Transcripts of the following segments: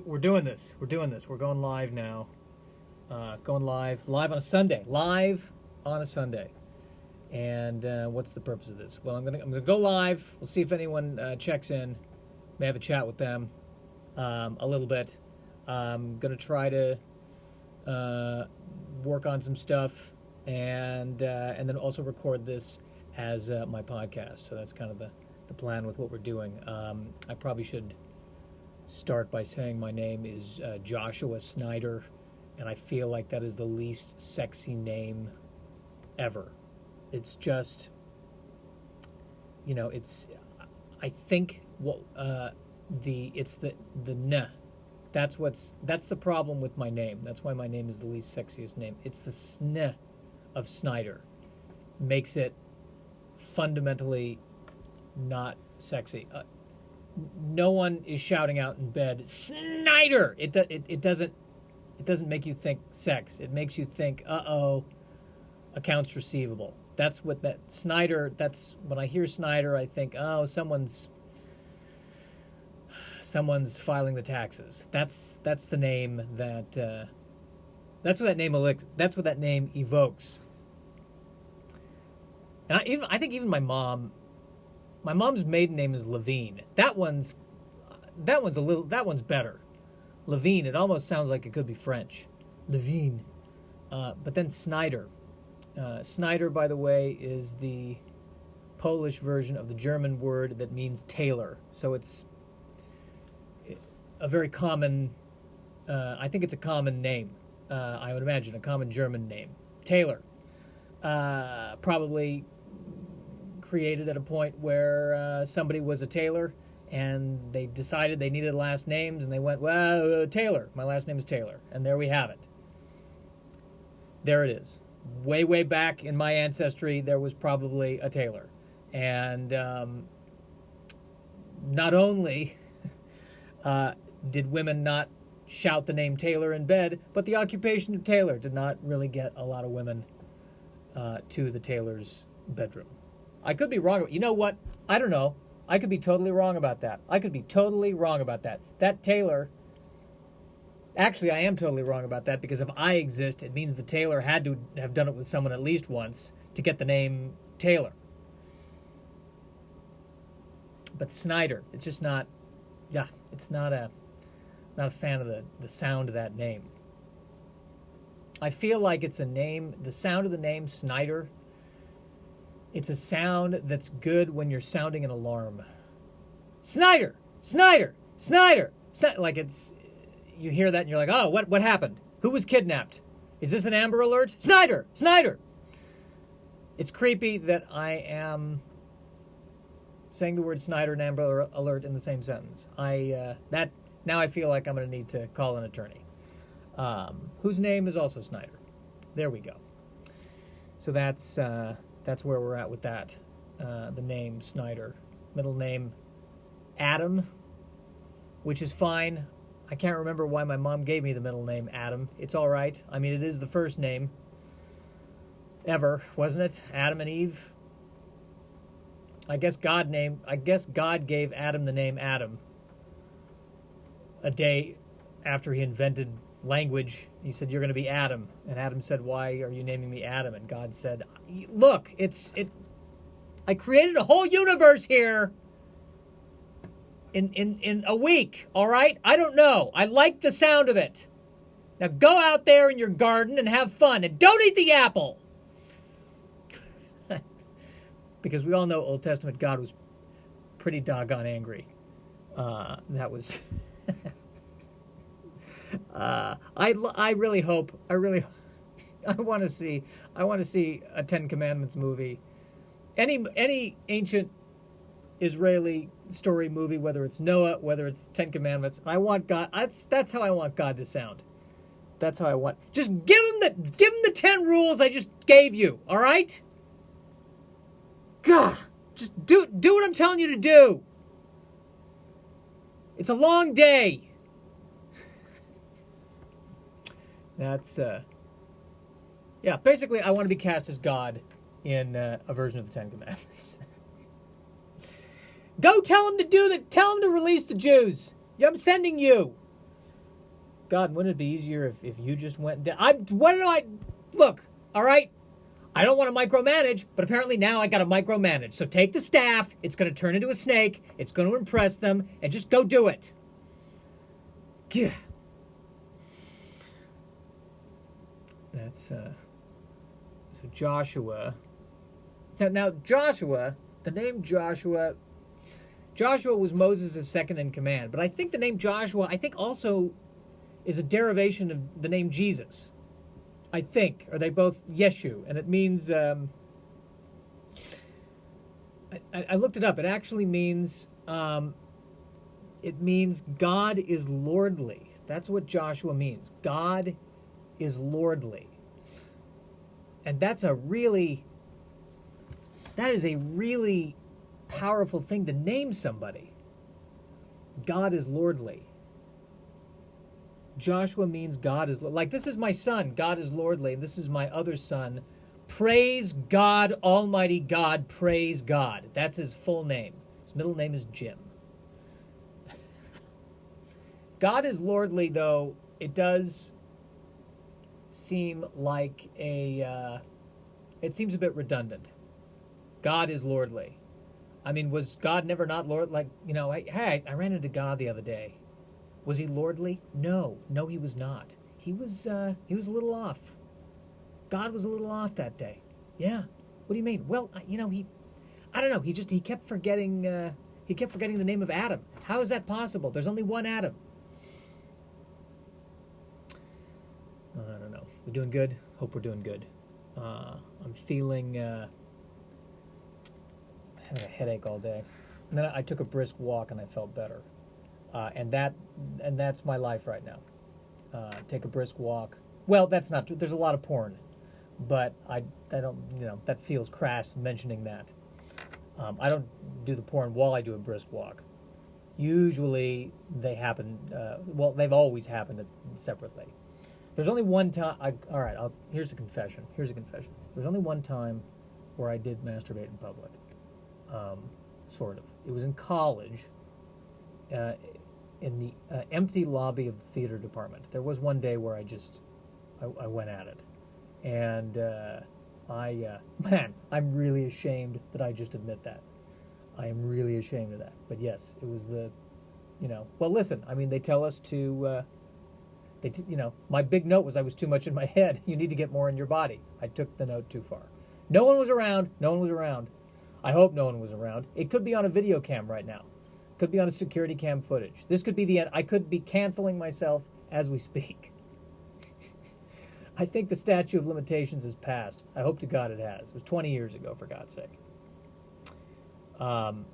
we're doing this. We're doing this. We're going live now. Going live on a Sunday. Live on a Sunday. And what's the purpose of this? Well, I'm gonna go live. We'll see if anyone checks in. May have a chat with them a little bit. I'm gonna try to work on some stuff and then also record this as my podcast. So that's kind of the plan with what we're doing. I probably should start by saying my name is Joshua Snyder, and I feel like that is the least sexy name ever. It's just, it's, I think it's the n. That's the problem with my name. That's why my name is the least sexiest name. It's the sn of Snyder. Makes it fundamentally not sexy. No one is shouting out in bed, Snyder! It doesn't make you think sex. It makes you think, accounts receivable. That's what that Snyder, when I hear Snyder, I think, someone's filing the taxes. That's the name that's what that name evokes. And I think even my mom's maiden name is Levine. That one's better. Levine, it almost sounds like it could be French. Levine. But then Snyder. Snyder, by the way, is the Polish version of the German word that means tailor. So it's a very common, I think it's a common name. I would imagine a common German name. Tailor. Probably created at a point where somebody was a tailor and they decided they needed last names and they went, well, Taylor. My last name is Taylor. And there we have it. There it is. Way, way back in my ancestry, there was probably a tailor. And not only did women not shout the name Taylor in bed, but the occupation of tailor did not really get a lot of women to the tailor's bedroom. I could be wrong. You know what? I don't know. I could be totally wrong about that. That tailor... Actually, I am totally wrong about that, because if I exist, it means the tailor had to have done it with someone at least once to get the name Taylor. But Snyder, it's just not... Yeah, it's not a fan of the sound of that name. I feel like it's a name, the sound of the name Snyder, it's a sound that's good when you're sounding an alarm. Snyder! Snyder! Snyder! Like it's... You hear that and you're like, oh, what happened? Who was kidnapped? Is this an Amber Alert? Snyder! Snyder! It's creepy that I am saying the word Snyder and Amber Alert in the same sentence. Now I feel like I'm going to need to call an attorney. Whose name is also Snyder. There we go. So that's where we're at with that. The name Snyder. Middle name Adam, which is fine. I can't remember why my mom gave me the middle name Adam. It's all right. I mean, it is the first name ever, wasn't it? Adam and Eve. I guess God gave Adam the name Adam a day after he invented language. He said, "You're going to be Adam." And Adam said, "Why are you naming me Adam?" And God said, "Look, I created a whole universe here. In a week, all right? I don't know. I like the sound of it. Now go out there in your garden and have fun, and don't eat the apple." Because we all know Old Testament God was pretty doggone angry. That was... I really hope... I want to see a Ten Commandments movie. Any ancient Israeli story movie, whether it's Noah, whether it's Ten Commandments. I want God. That's how I want God to sound. That's how I want. Just give him the 10 rules I just gave you. All right? God, just do what I'm telling you to do. It's a long day. That's yeah. Basically, I want to be cast as God in a version of the Ten Commandments. Go tell him to release the Jews. I'm sending you. God, wouldn't it be easier if you just went down? Look, all right? I don't want to micromanage, but apparently now I got to micromanage. So take the staff. It's going to turn into a snake. It's going to impress them. And just go do it. Gah. That's, so Joshua. Now Joshua, the name Joshua was Moses' second in command. But I think the name Joshua, also is a derivation of the name Jesus. I think. Are they both Yeshu? And it means, I looked it up. It actually means, God is lordly. That's what Joshua means. God is lordly. And that is a really powerful thing to name somebody. God is lordly. Joshua means God is, like, this is my son, God is lordly, and this is my other son. Praise God, Almighty God, praise God. That's his full name. His middle name is Jim. God is lordly, though, it does seem like it seems a bit redundant. God is lordly. I mean, was God never not Lord? Like, hey, I ran into God the other day. Was he lordly? No, he was not. He was a little off. God was a little off that day. Yeah. What do you mean? Well, I don't know. He kept forgetting. He kept forgetting the name of Adam. How is that possible? There's only one Adam. I don't know. We doing good? Hope we're doing good. I'm feeling. Having a headache all day, and then I took a brisk walk and I felt better. And that's my life right now. Take a brisk walk. Well, that's not true. There's a lot of porn, but I don't, that feels crass mentioning that. I don't do the porn while I do a brisk walk. Usually they happen, they've always happened separately. There's only one time, here's a confession. There's only one time where I did masturbate in public. Sort of. It was in college. In the empty lobby of the theater department. There was one day where I went at it. And I'm really ashamed that I just admit that. I am really ashamed of that. But yes, it was well, listen, I mean, they tell us to, my big note was I was too much in my head. You need to get more in your body. I took the note too far. No one was around. I hope no one was around. It could be on a video cam right now. Could be on a security cam footage. This could be the end. I could be canceling myself as we speak. I think the statute of limitations has passed. I hope to God it has. It was 20 years ago, for God's sake. Then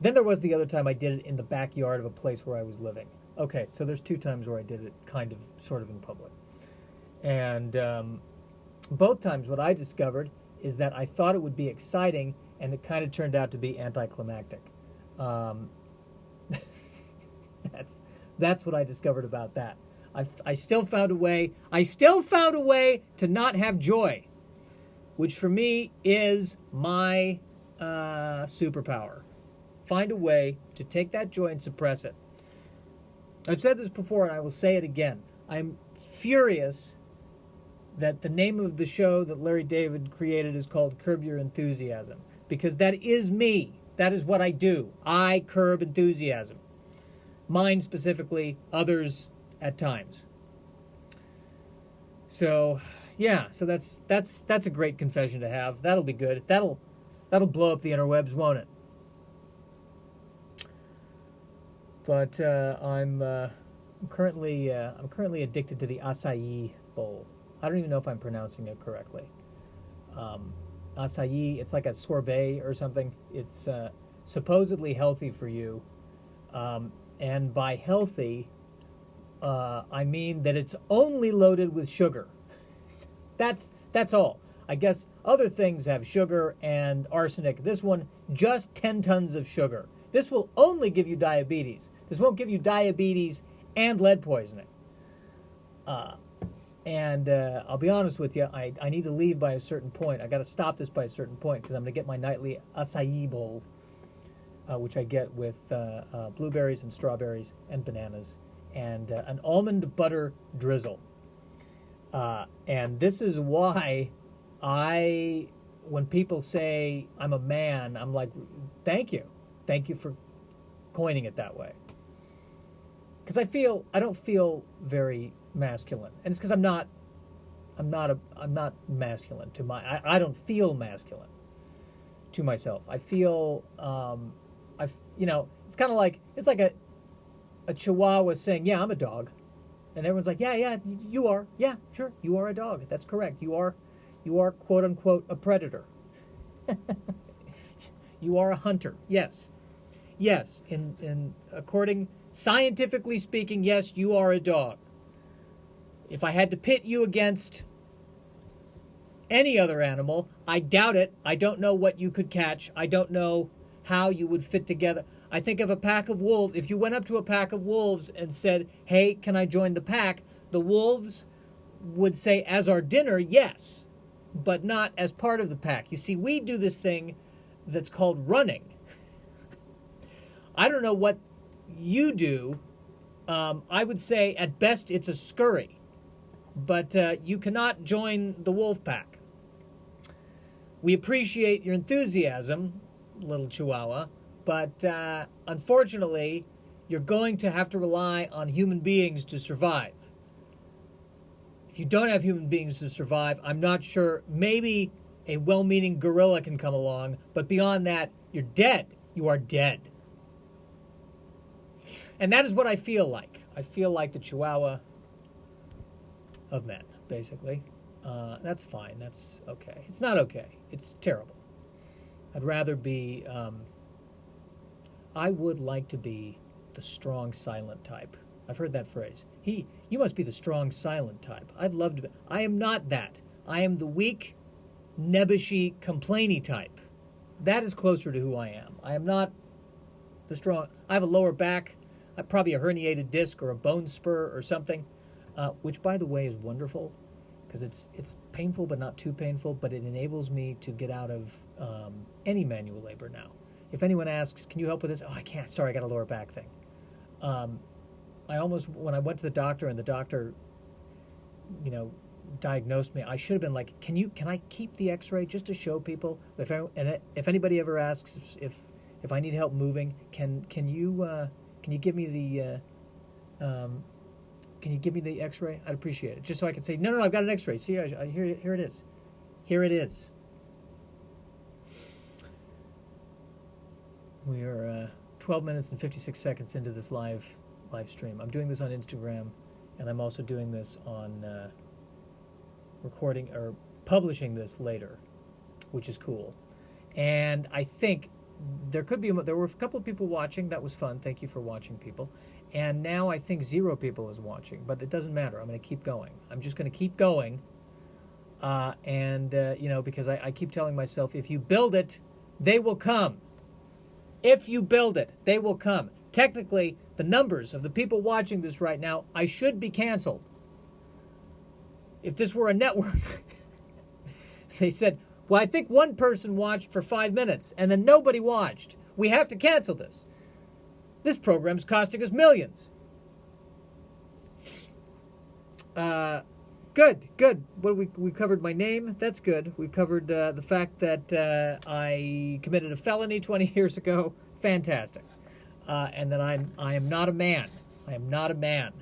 there was the other time I did it in the backyard of a place where I was living. Okay, so there's two times where I did it sort of in public. And both times what I discovered is that I thought it would be exciting, and it kind of turned out to be anticlimactic. That's what I discovered about that. I still found a way to not have joy, which for me is my superpower. Find a way to take that joy and suppress it. I've said this before, and I will say it again. I'm furious that the name of the show that Larry David created is called Curb Your Enthusiasm, because that is me. That is what I do. I curb enthusiasm. Mine specifically, others at times. So, yeah, so that's a great confession to have. That'll be good. That'll blow up the interwebs, won't it? But I'm currently addicted to the acai bowl. I don't even know if I'm pronouncing it correctly. Acai, it's like a sorbet or something. It's supposedly healthy for you. And by healthy, I mean that it's only loaded with sugar. That's all. I guess other things have sugar and arsenic. This one, just 10 tons of sugar. This will only give you diabetes. This won't give you diabetes and lead poisoning. And I'll be honest with you, I need to leave by a certain point. I got to stop this by a certain point because I'm going to get my nightly acai bowl, which I get with blueberries and strawberries and bananas and an almond butter drizzle. And this is why when people say I'm a man, I'm like, thank you for coining it that way. Because I don't feel very masculine, and it's because I'm not masculine to I don't feel masculine to myself. I feel it's kind of like a Chihuahua saying, yeah, I'm a dog, and everyone's like, yeah, you are, yeah, sure, you are a dog. That's correct. You are quote unquote a predator. You are a hunter. Yes. In according scientifically speaking, yes, you are a dog. If I had to pit you against any other animal, I doubt it. I don't know what you could catch. I don't know how you would fit together. I think of a pack of wolves. If you went up to a pack of wolves and said, hey, can I join the pack? The wolves would say, as our dinner, yes, but not as part of the pack. You see, we do this thing that's called running. I don't know what you do. I would say at best it's a scurry, but you cannot join the wolf pack. We appreciate your enthusiasm, little Chihuahua, but unfortunately, you're going to have to rely on human beings to survive. If you don't have human beings to survive, I'm not sure, maybe a well-meaning gorilla can come along, but beyond that, you're dead. You are dead. And that is what I feel like. I feel like the Chihuahua of men, basically. That's fine. That's okay. It's not okay. It's terrible. I'd rather be... I would like to be the strong, silent type. I've heard that phrase. You must be the strong, silent type. I'd love to be. I am not that. I am the weak, nebbishy, complainy type. That is closer to who I am. I am not the strong. I have a lower back. I have probably a herniated disc or a bone spur or something, which, by the way, is wonderful because it's painful but not too painful, but it enables me to get out of any manual labor now. If anyone asks, can you help with this? Oh, I can't. Sorry, I got a lower back thing. When I went to the doctor and the doctor, diagnosed me, I should have been like, can I keep the x-ray just to show people? If anybody ever asks if I need help moving, can you give me the x-ray? I'd appreciate it. Just so I can say, no, I've got an x-ray. See, here it is. Here it is. We are 12 minutes and 56 seconds into this live stream. I'm doing this on Instagram, and I'm also doing this on recording or publishing this later, which is cool. And I think there were a couple of people watching. That was fun. Thank you for watching, people. And now I think 0 people is watching, but it doesn't matter. I'm going to keep going. I'm just going to keep going. Because I keep telling myself, if you build it, they will come. If you build it, they will come. Technically, the numbers of the people watching this right now, I should be canceled. If this were a network, they said, well, I think one person watched for 5 minutes, and then nobody watched. We have to cancel this. This program's costing us millions. Good. What we covered my name. That's good. We covered the fact that I committed a felony 20 years ago. Fantastic. And that I am not a man. I am not a man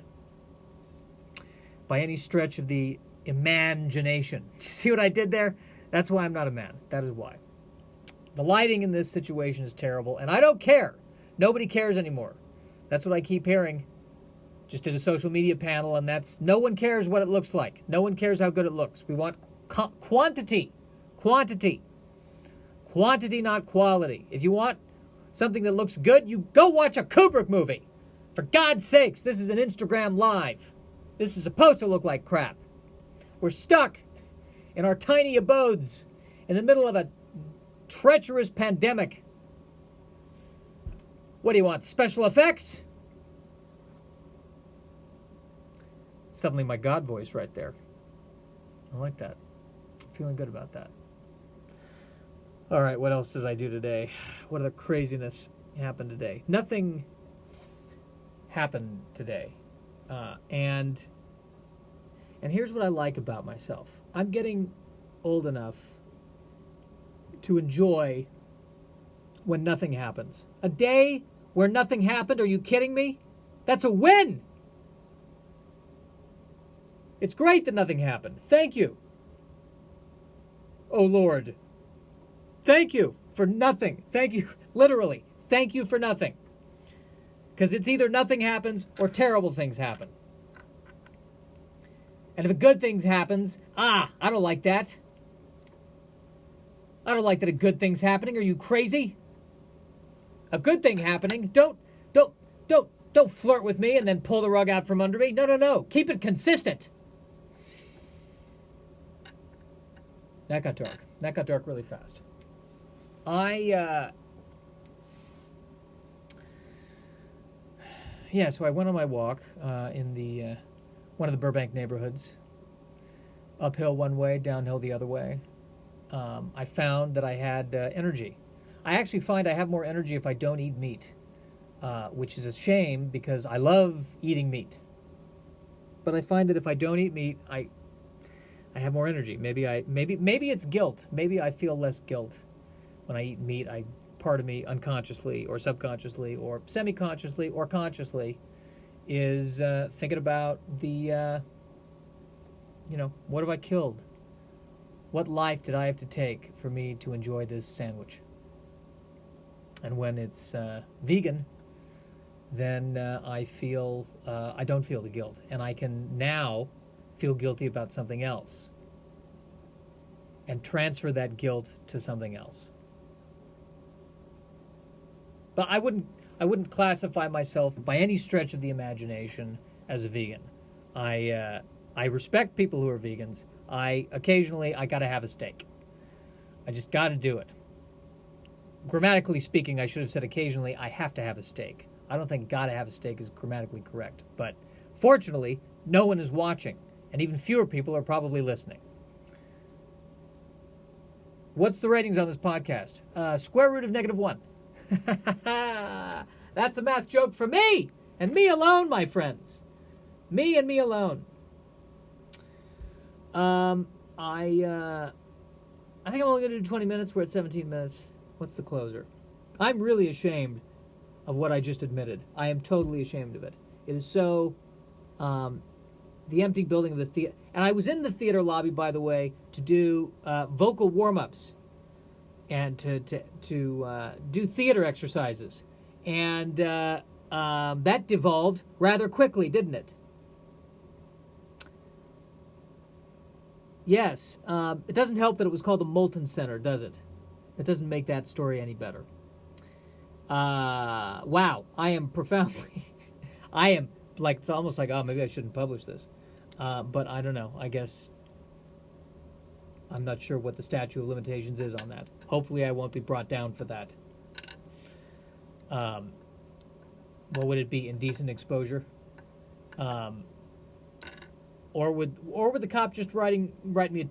by any stretch of the imagination. See what I did there? That's why I'm not a man. That is why. The lighting in this situation is terrible, and I don't care. Nobody cares anymore. That's what I keep hearing. Just did a social media panel, and that's no one cares what it looks like. No one cares how good it looks. We want quantity. Quantity, not quality. If you want something that looks good, you go watch a Kubrick movie. For God's sakes, this is an Instagram Live. This is supposed to look like crap. We're stuck in our tiny abodes in the middle of a treacherous pandemic. What do you want, special effects? Suddenly my God voice right there. I like that. Feeling good about that. All right, what else did I do today? What other craziness happened today? Nothing happened today. And here's what I like about myself. I'm getting old enough to enjoy when nothing happens. A day where nothing happened, are you kidding me? That's a win! It's great that nothing happened. Thank you. Oh, Lord. Thank you for nothing. Thank you. Literally, thank you for nothing. Because it's either nothing happens or terrible things happen. And if a good thing happens, I don't like that. I don't like that a good thing's happening. Are you crazy? A good thing happening. Don't flirt with me and then pull the rug out from under me. No. Keep it consistent. That got dark. That got dark really fast. So I went on my walk in the one of the Burbank neighborhoods. Uphill one way, downhill the other way. I found that I had energy. I actually find I have more energy if I don't eat meat, which is a shame because I love eating meat. But I find that if I don't eat meat, I have more energy. Maybe it's guilt. Maybe I feel less guilt when I eat meat. Part of me unconsciously or subconsciously or semi-consciously or consciously is thinking about the what have I killed? What life did I have to take for me to enjoy this sandwich? And when it's vegan, then I don't feel the guilt, and I can now feel guilty about something else and transfer that guilt to something else. But I wouldn't classify myself by any stretch of the imagination as a vegan. I respect people who are vegans. Occasionally I got to have a steak. I just got to do it. Grammatically speaking, I should have said occasionally I have to have a steak. I don't think gotta have a steak is grammatically correct. But fortunately, no one is watching, and even fewer people are probably listening. What's the ratings on this podcast? Square root of -1. That's a math joke for me, and me alone, my friends. Me and me alone. I think I'm only going to do 20 minutes. We're at 17 minutes. What's the closer? I'm really ashamed of what I just admitted. I am totally ashamed of it. It is so... the empty building of the theater... And I was in the theater lobby, by the way, to do vocal warm-ups and to do theater exercises. And that devolved rather quickly, didn't it? Yes. It doesn't help that it was called the Moulton Center, does it? It doesn't make that story any better. Wow. I am profoundly... I am, like, it's almost like, maybe I shouldn't publish this. But I don't know. I guess I'm not sure what the statute of limitations is on that. Hopefully I won't be brought down for that. What would it be? Indecent exposure? Or would the cop just write me?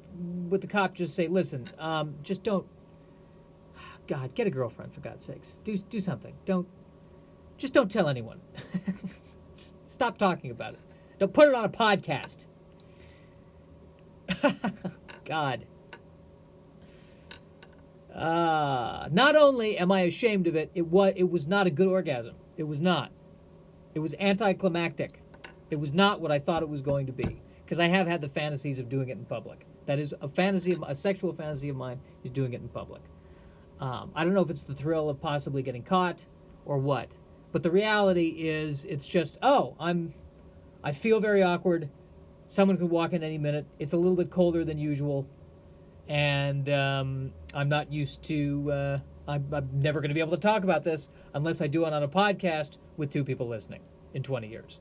Would the cop just say, "Listen, just don't. God, get a girlfriend for God's sakes. Do something. Don't tell anyone. Just stop talking about it. Don't put it on a podcast." God. Not only am I ashamed of it, it was not a good orgasm. It was not. It was anticlimactic. It was not what I thought it was going to be. Because I have had the fantasies of doing it in public. That is a sexual fantasy of mine, is doing it in public. I don't know if it's the thrill of possibly getting caught or what. But the reality is, it's just, I feel very awkward. Someone could walk in any minute. It's a little bit colder than usual. And I'm not used to, I'm never going to be able to talk about this unless I do it on a podcast with 2 people listening in 20 years.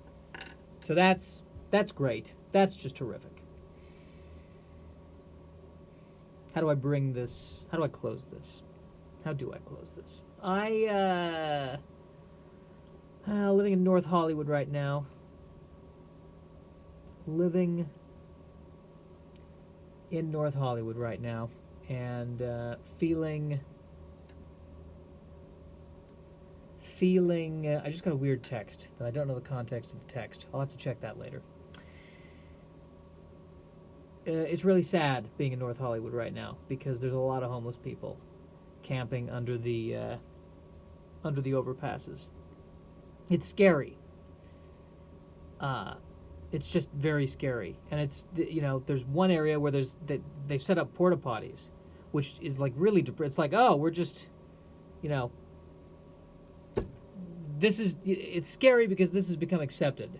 So that's great. That's just terrific. How do I bring this? How do I close this? How do I close this? Living in North Hollywood right now. Living in North Hollywood right now, and feeling feeling... I just got a weird text that I don't know the context of the text. I'll have to check that later. It's really sad being in North Hollywood right now because there's a lot of homeless people camping under the overpasses. It's scary. It's just very scary, and it's there's one area where they've set up porta potties, which is like really it's like, oh, we're just it's scary because this has become accepted,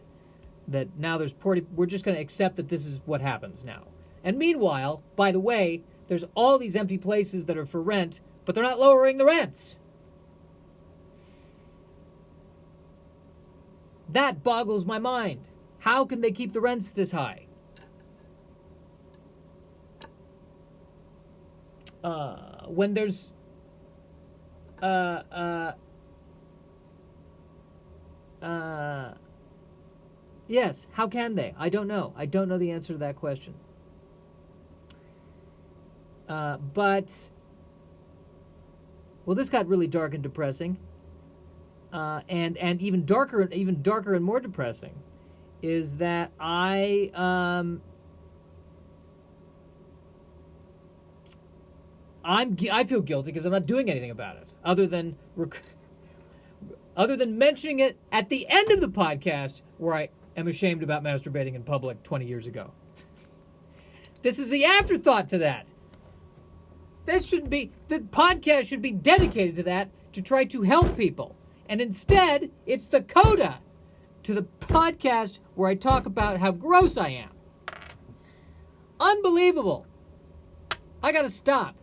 that now we're just going to accept that this is what happens now. And meanwhile, by the way, there's all these empty places that are for rent, but they're not lowering the rents. That boggles my mind. How can they keep the rents this high? When there's yes, how can they? I don't know. I don't know the answer to that question. But this got really dark and depressing. And even darker and more depressing is that I feel guilty because I'm not doing anything about it other than mentioning it at the end of the podcast where I am ashamed about masturbating in public 20 years ago. This is the afterthought to that. The podcast should be dedicated to that, to try to help people. And instead, it's the coda to the podcast where I talk about how gross I am. Unbelievable. I gotta stop.